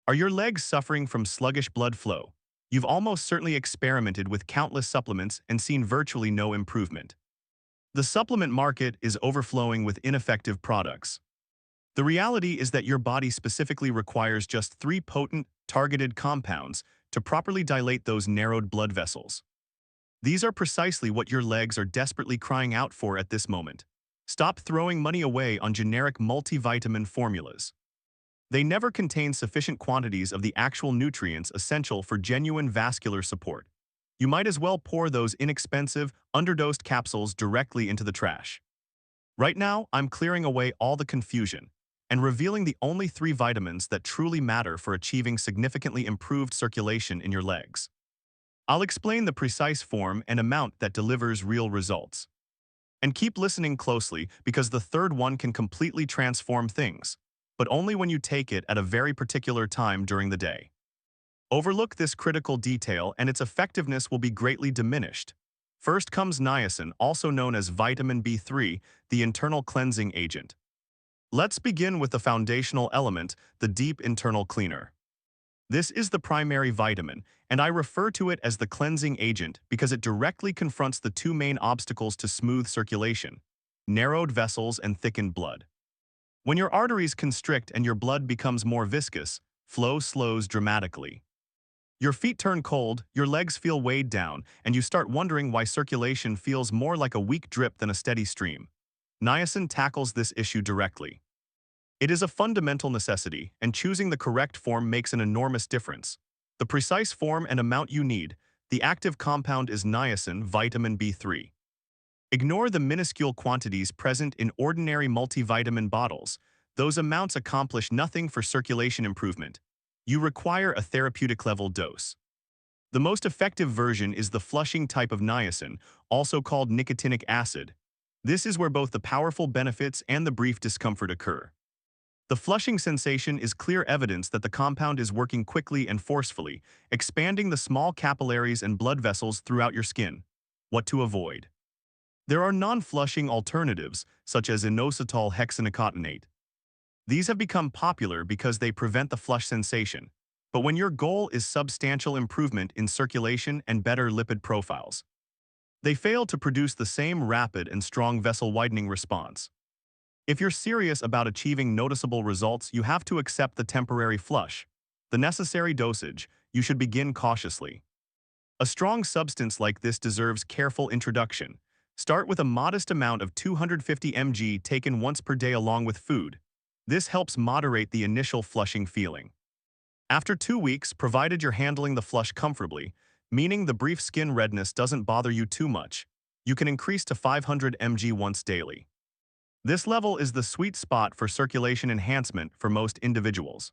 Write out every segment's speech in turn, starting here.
Are your legs suffering from sluggish blood flow? You've almost certainly experimented with countless supplements and seen virtually no improvement. The supplement market is overflowing with ineffective products. The reality is that your body specifically requires just three potent, targeted compounds to properly dilate those narrowed blood vessels. These are precisely what your legs are desperately crying out for at this moment. Stop throwing money away on generic multivitamin formulas. They never contain sufficient quantities of the actual nutrients essential for genuine vascular support. You might as well pour those inexpensive, underdosed capsules directly into the trash. Right now, I'm clearing away all the confusion and revealing the only three vitamins that truly matter for achieving significantly improved circulation in your legs. I'll explain the precise form and amount that delivers real results. And keep listening closely because the third one can completely transform things, but only when you take it at a very particular time during the day. Overlook this critical detail and its effectiveness will be greatly diminished. First comes niacin, also known as vitamin B3, the internal cleansing agent. Let's begin with the foundational element, the deep internal cleaner. This is the primary vitamin, and I refer to it as the cleansing agent because it directly confronts the two main obstacles to smooth circulation: narrowed vessels and thickened blood. When your arteries constrict and your blood becomes more viscous, flow slows dramatically. Your feet turn cold, your legs feel weighed down, and you start wondering why circulation feels more like a weak drip than a steady stream. Niacin tackles this issue directly. It is a fundamental necessity, and choosing the correct form makes an enormous difference. The precise form and amount you need, the active compound is niacin, vitamin B3. Ignore the minuscule quantities present in ordinary multivitamin bottles. Those amounts accomplish nothing for circulation improvement. You require a therapeutic-level dose. The most effective version is the flushing type of niacin, also called nicotinic acid. This is where both the powerful benefits and the brief discomfort occur. The flushing sensation is clear evidence that the compound is working quickly and forcefully, expanding the small capillaries and blood vessels throughout your skin. What to avoid? There are non-flushing alternatives, such as inositol hexanicotinate. These have become popular because they prevent the flush sensation. But when your goal is substantial improvement in circulation and better lipid profiles, they fail to produce the same rapid and strong vessel widening response. If you're serious about achieving noticeable results, you have to accept the temporary flush. The necessary dosage, you should begin cautiously. A strong substance like this deserves careful introduction. Start with a modest amount of 250 mg taken once per day along with food. This helps moderate the initial flushing feeling. After 2 weeks, provided you're handling the flush comfortably, meaning the brief skin redness doesn't bother you too much, you can increase to 500 mg once daily. This level is the sweet spot for circulation enhancement for most individuals.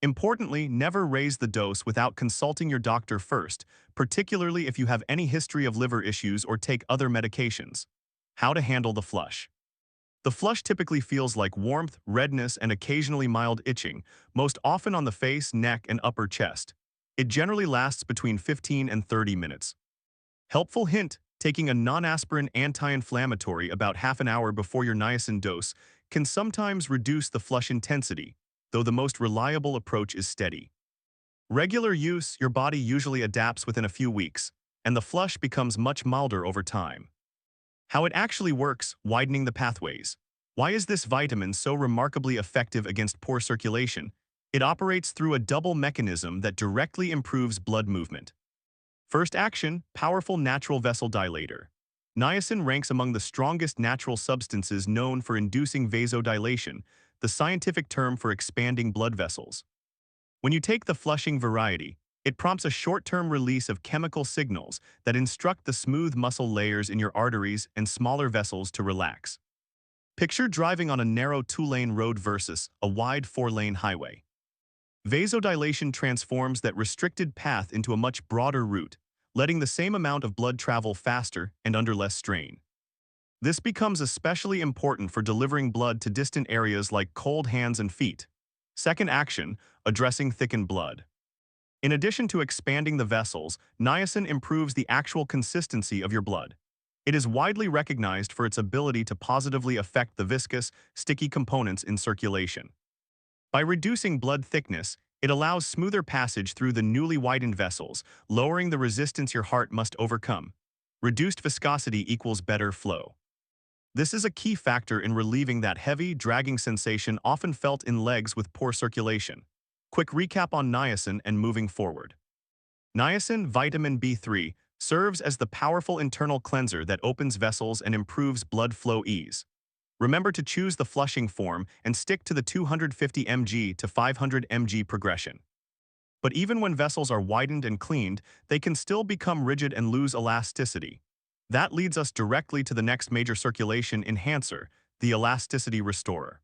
Importantly, never raise the dose without consulting your doctor first, particularly if you have any history of liver issues or take other medications. How to handle the flush. The flush typically feels like warmth, redness, and occasionally mild itching, most often on the face, neck, and upper chest. It generally lasts between 15 and 30 minutes. Helpful hint: taking a non-aspirin anti-inflammatory about half an hour before your niacin dose can sometimes reduce the flush intensity, though the most reliable approach is steady. Regular use, your body usually adapts within a few weeks, and the flush becomes much milder over time. How it actually works: widening the pathways. Why is this vitamin so remarkably effective against poor circulation? It operates through a double mechanism that directly improves blood movement. First action: powerful natural vessel dilator. Niacin ranks among the strongest natural substances known for inducing vasodilation, the scientific term for expanding blood vessels. When you take the flushing variety, it prompts a short-term release of chemical signals that instruct the smooth muscle layers in your arteries and smaller vessels to relax. Picture driving on a narrow 2-lane road versus a wide 4-lane highway. Vasodilation transforms that restricted path into a much broader route, letting the same amount of blood travel faster and under less strain. This becomes especially important for delivering blood to distant areas like cold hands and feet. Second action: addressing thickened blood. In addition to expanding the vessels, niacin improves the actual consistency of your blood. It is widely recognized for its ability to positively affect the viscous, sticky components in circulation. By reducing blood thickness, It allows smoother passage through the newly widened vessels, lowering the resistance your heart must overcome. Reduced viscosity equals better flow. This is a key factor in relieving that heavy, dragging sensation often felt in legs with poor circulation. Quick recap on niacin and moving forward. Niacin, vitamin B3, serves as the powerful internal cleanser that opens vessels and improves blood flow ease. Remember to choose the flushing form and stick to the 250 mg to 500 mg progression. But even when vessels are widened and cleaned, they can still become rigid and lose elasticity. That leads us directly to the next major circulation enhancer, the elasticity restorer.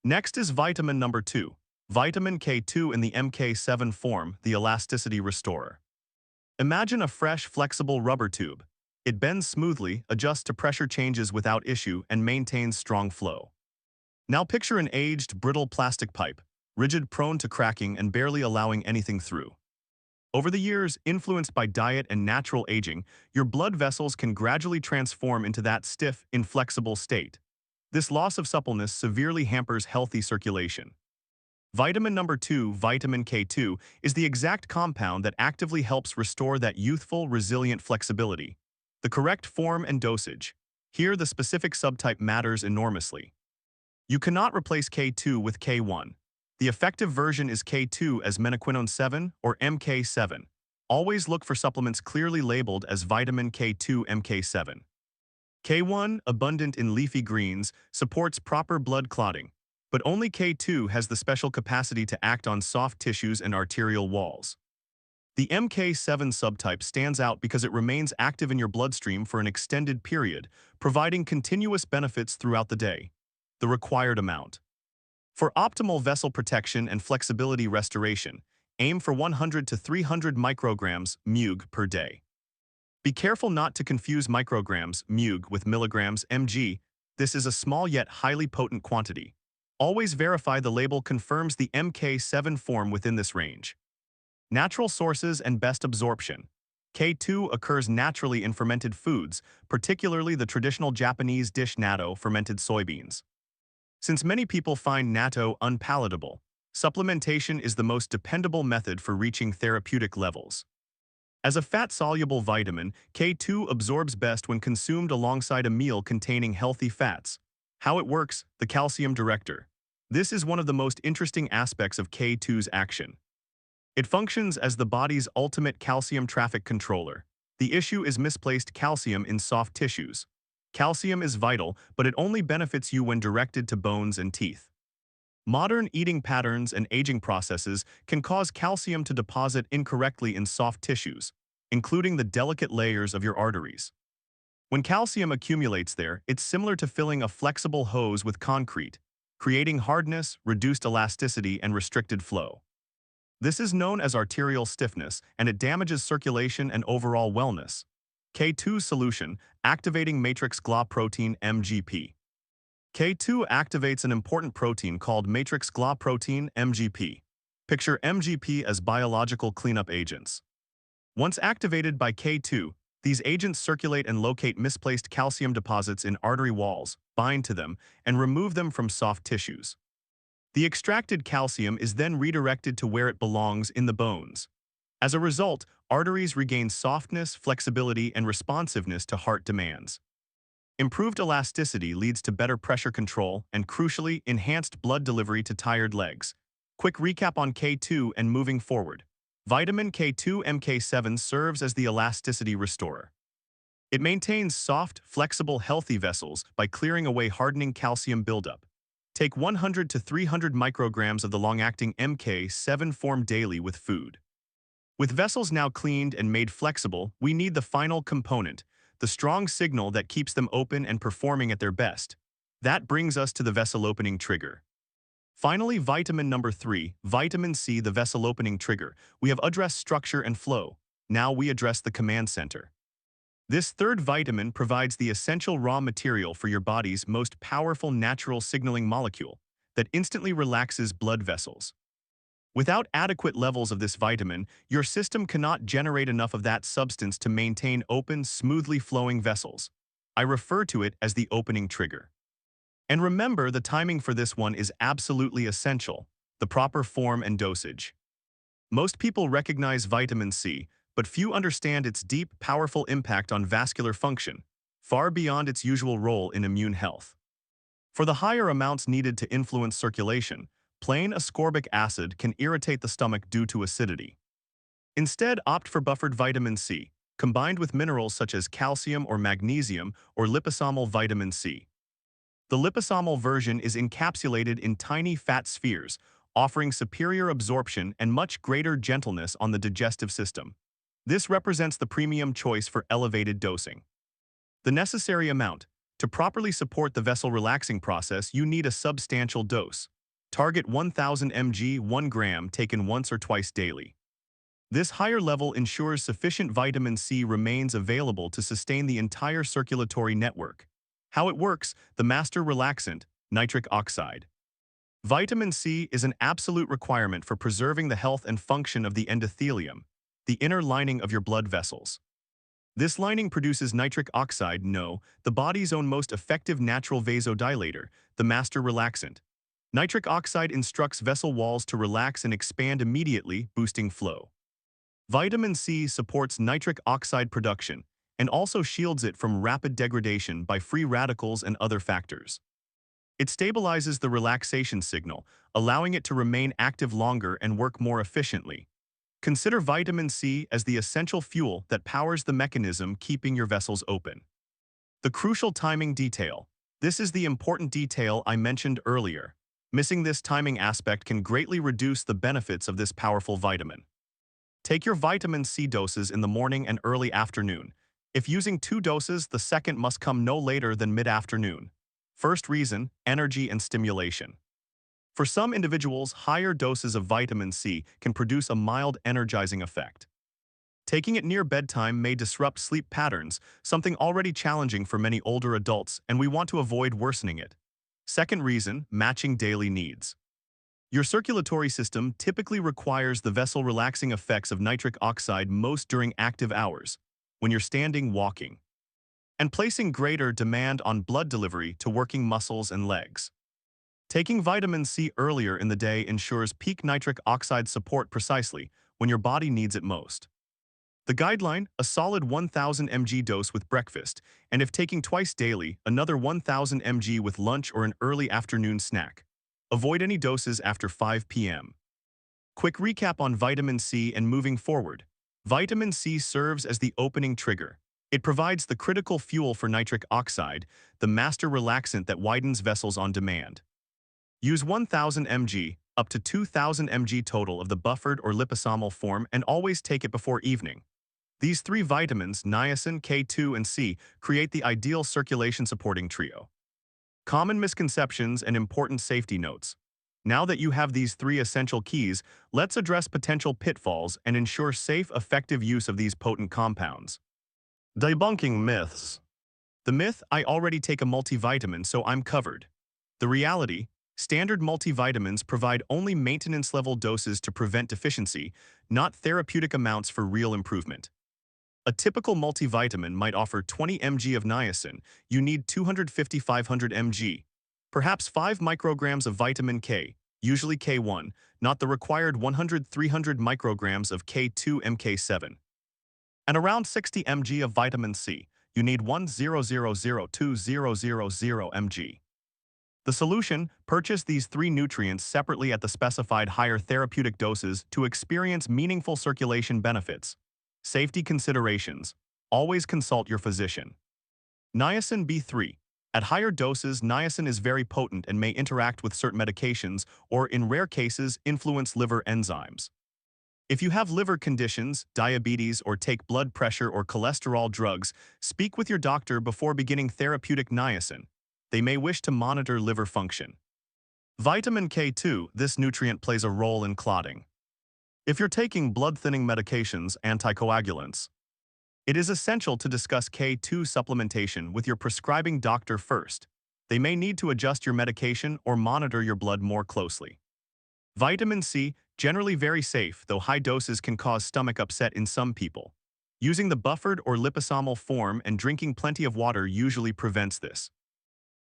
Next is vitamin number 2, vitamin K2 in the MK7 form, the elasticity restorer. Imagine a fresh, flexible rubber tube. It bends smoothly, adjusts to pressure changes without issue, and maintains strong flow. Now picture an aged, brittle plastic pipe, rigid, prone to cracking, and barely allowing anything through. Over the years, influenced by diet and natural aging, your blood vessels can gradually transform into that stiff, inflexible state. This loss of suppleness severely hampers healthy circulation. Vitamin number 2, vitamin K2, is the exact compound that actively helps restore that youthful, resilient flexibility. The correct form and dosage. Here, the specific subtype matters enormously. You cannot replace K2 with K1. The effective version is K2 as menaquinone 7 or MK7. Always look for supplements clearly labeled as vitamin K2 MK7. K1, abundant in leafy greens, supports proper blood clotting, but only K2 has the special capacity to act on soft tissues and arterial walls. The MK7 subtype stands out because it remains active in your bloodstream for an extended period, providing continuous benefits throughout the day. The required amount. For optimal vessel protection and flexibility restoration, aim for 100 to 300 micrograms mg per day. Be careful not to confuse micrograms mg with milligrams mg. This is a small yet highly potent quantity. Always verify the label confirms the MK7 form within this range. Natural sources and best absorption. K2 occurs naturally in fermented foods, particularly the traditional Japanese dish natto, fermented soybeans. Since many people find natto unpalatable, supplementation is the most dependable method for reaching therapeutic levels. As a fat-soluble vitamin, K2 absorbs best when consumed alongside a meal containing healthy fats. How it works, the calcium director. This is one of the most interesting aspects of K2's action. It functions as the body's ultimate calcium traffic controller. The issue is misplaced calcium in soft tissues. Calcium is vital, but it only benefits you when directed to bones and teeth. Modern eating patterns and aging processes can cause calcium to deposit incorrectly in soft tissues, including the delicate layers of your arteries. When calcium accumulates there, it's similar to filling a flexible hose with concrete, creating hardness, reduced elasticity, and restricted flow. This is known as arterial stiffness, and it damages circulation and overall wellness. K2 solution, activating matrix GLA protein MGP. K2 activates an important protein called matrix GLA protein MGP. Picture MGP as biological cleanup agents. Once activated by K2, these agents circulate and locate misplaced calcium deposits in artery walls, bind to them, and remove them from soft tissues. The extracted calcium is then redirected to where it belongs in the bones. As a result, arteries regain softness, flexibility, and responsiveness to heart demands. Improved elasticity leads to better pressure control and, crucially, enhanced blood delivery to tired legs. Quick recap on K2 and moving forward. Vitamin K2 MK7 serves as the elasticity restorer. It maintains soft, flexible, healthy vessels by clearing away hardening calcium buildup. Take 100 to 300 micrograms of the long-acting MK7 form daily with food. With vessels now cleaned and made flexible, we need the final component, the strong signal that keeps them open and performing at their best. That brings us to the vessel opening trigger. Finally, vitamin number 3, vitamin C, the vessel opening trigger. We have addressed structure and flow. Now we address the command center. This third vitamin provides the essential raw material for your body's most powerful natural signaling molecule that instantly relaxes blood vessels. Without adequate levels of this vitamin, your system cannot generate enough of that substance to maintain open, smoothly flowing vessels. I refer to it as the opening trigger. And remember, the timing for this one is absolutely essential, the proper form and dosage. Most people recognize vitamin C, but few understand its deep, powerful impact on vascular function, far beyond its usual role in immune health. For the higher amounts needed to influence circulation, plain ascorbic acid can irritate the stomach due to acidity. Instead, opt for buffered vitamin C, combined with minerals such as calcium or magnesium or liposomal vitamin C. The liposomal version is encapsulated in tiny fat spheres, offering superior absorption and much greater gentleness on the digestive system. This represents the premium choice for elevated dosing. The necessary amount. To properly support the vessel relaxing process, you need a substantial dose. Target 1000 mg 1 gram taken once or twice daily. This higher level ensures sufficient vitamin C remains available to sustain the entire circulatory network. How it works: the master relaxant, nitric oxide. Vitamin C is an absolute requirement for preserving the health and function of the endothelium, the inner lining of your blood vessels. This lining produces nitric oxide, no, the body's own most effective natural vasodilator, the master relaxant. Nitric oxide instructs vessel walls to relax and expand immediately, boosting flow. Vitamin C supports nitric oxide production and also shields it from rapid degradation by free radicals and other factors. It stabilizes the relaxation signal, allowing it to remain active longer and work more efficiently. Consider vitamin C as the essential fuel that powers the mechanism keeping your vessels open. The crucial timing detail. This is the important detail I mentioned earlier. Missing this timing aspect can greatly reduce the benefits of this powerful vitamin. Take your vitamin C doses in the morning and early afternoon. If using 2 doses, the second must come no later than mid-afternoon. First reason: energy and stimulation. For some individuals, higher doses of vitamin C can produce a mild energizing effect. Taking it near bedtime may disrupt sleep patterns, something already challenging for many older adults, and we want to avoid worsening it. Second reason: matching daily needs. Your circulatory system typically requires the vessel-relaxing effects of nitric oxide most during active hours, when you're standing, walking, and placing greater demand on blood delivery to working muscles and legs. Taking vitamin C earlier in the day ensures peak nitric oxide support precisely when your body needs it most. The guideline: a solid 1000 mg dose with breakfast, and if taking twice daily, another 1000 mg with lunch or an early afternoon snack. Avoid any doses after 5 p.m. Quick recap on vitamin C and moving forward. Vitamin C serves as the opening trigger. It provides the critical fuel for nitric oxide, the master relaxant that widens vessels on demand. Use 1000 mg, up to 2000 mg total of the buffered or liposomal form, and always take it before evening. These 3 vitamins, niacin, K2, and C, create the ideal circulation-supporting trio. Common misconceptions and important safety notes. Now that you have these 3 essential keys, let's address potential pitfalls and ensure safe, effective use of these potent compounds. Debunking myths. The myth: I already take a multivitamin, so I'm covered. The reality: standard multivitamins provide only maintenance-level doses to prevent deficiency, not therapeutic amounts for real improvement. A typical multivitamin might offer 20 mg of niacin. You need 250-500 mg. Perhaps 5 micrograms of vitamin K, usually K1, not the required 100-300 micrograms of K2 MK7. And around 60 mg of vitamin C. You need 1,000-2,000 mg. The solution: purchase these 3 nutrients separately at the specified higher therapeutic doses to experience meaningful circulation benefits. Safety considerations: always consult your physician. Niacin B3. At higher doses, niacin is very potent and may interact with certain medications or, in rare cases, influence liver enzymes. If you have liver conditions, diabetes, or take blood pressure or cholesterol drugs, speak with your doctor before beginning therapeutic niacin. They may wish to monitor liver function. Vitamin K2. This nutrient plays a role in clotting. If you're taking blood-thinning medications, anticoagulants, it is essential to discuss K2 supplementation with your prescribing doctor first. They may need to adjust your medication or monitor your blood more closely. Vitamin C, generally very safe, though high doses can cause stomach upset in some people. Using the buffered or liposomal form and drinking plenty of water usually prevents this.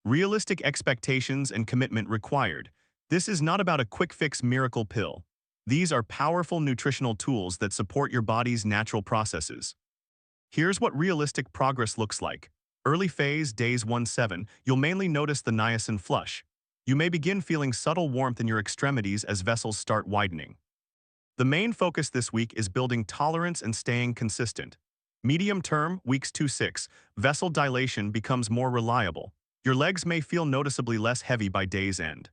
Realistic expectations and commitment required. This is not about a quick-fix miracle pill. These are powerful nutritional tools that support your body's natural processes. Here's what realistic progress looks like. Early phase, days 1-7, you'll mainly notice the niacin flush. You may begin feeling subtle warmth in your extremities as vessels start widening. The main focus this week is building tolerance and staying consistent. Medium term, weeks 2-6, vessel dilation becomes more reliable. Your legs may feel noticeably less heavy by day's end.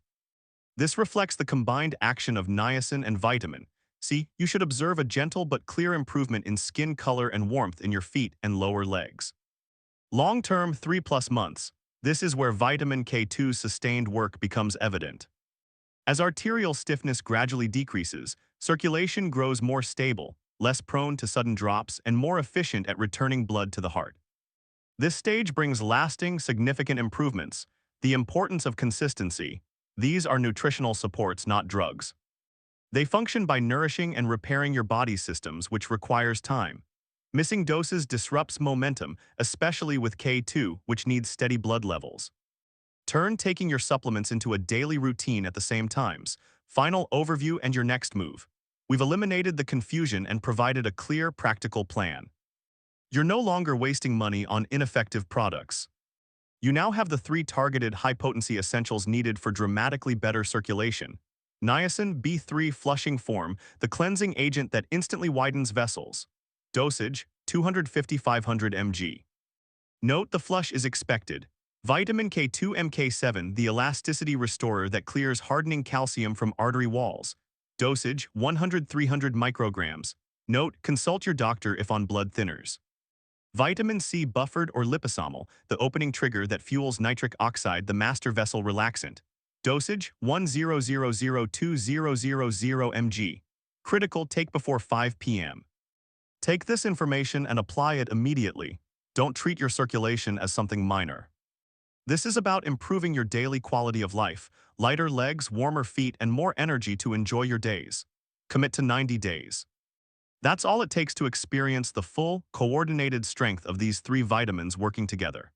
This reflects the combined action of niacin and vitamin. See, you should observe a gentle but clear improvement in skin color and warmth in your feet and lower legs. Long-term, 3+ months. This is where vitamin K2's sustained work becomes evident. As arterial stiffness gradually decreases, circulation grows more stable, less prone to sudden drops, and more efficient at returning blood to the heart. This stage brings lasting, significant improvements. The importance of consistency. These are nutritional supports, not drugs. They function by nourishing and repairing your body's systems, which requires time. Missing doses disrupts momentum, especially with K2, which needs steady blood levels. Turn taking your supplements into a daily routine at the same times. Final overview and your next move. We've eliminated the confusion and provided a clear, practical plan. You're no longer wasting money on ineffective products. You now have the 3 targeted high-potency essentials needed for dramatically better circulation. Niacin B3 flushing form, the cleansing agent that instantly widens vessels. Dosage, 250-500 mg. Note the flush is expected. Vitamin K2 MK7, the elasticity restorer that clears hardening calcium from artery walls. Dosage, 100-300 micrograms. Note, consult your doctor if on blood thinners. Vitamin C buffered or liposomal, the opening trigger that fuels nitric oxide, the master vessel relaxant. Dosage, 100-200 mg. Critical, take before 5 p.m. Take this information and apply it immediately. Don't treat your circulation as something minor. This is about improving your daily quality of life, lighter legs, warmer feet, and more energy to enjoy your days. Commit to 90 days. That's all it takes to experience the full, coordinated strength of these 3 vitamins working together.